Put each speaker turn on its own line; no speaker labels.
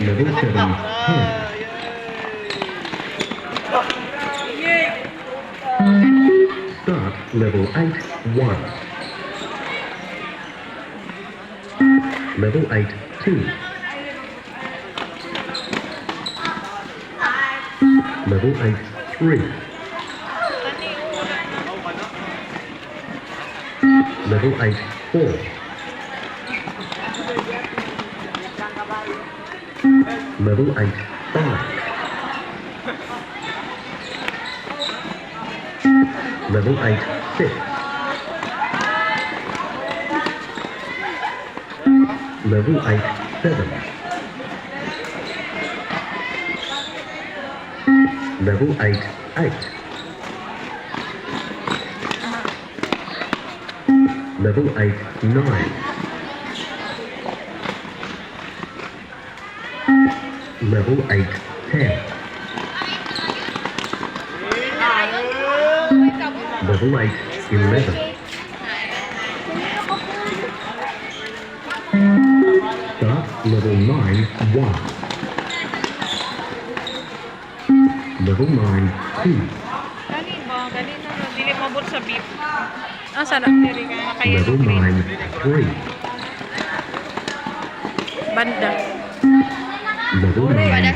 Level 7, 10. Start level 8, 1. Level 8, 2. Level 8, 3. Level 8, 4. Level 8, 5. Level 8, 6. Level 8, 7. Level 8, 8. Level 8, 9. Level 8, 10. Level 8, 11. Start level 9, 1. Level 9, 2.
Galing ba? Galing na. Dili mabot sa beef. Ah, sarap. Dili ka makaya.
Level 9, 3.
Banda.
Level 9,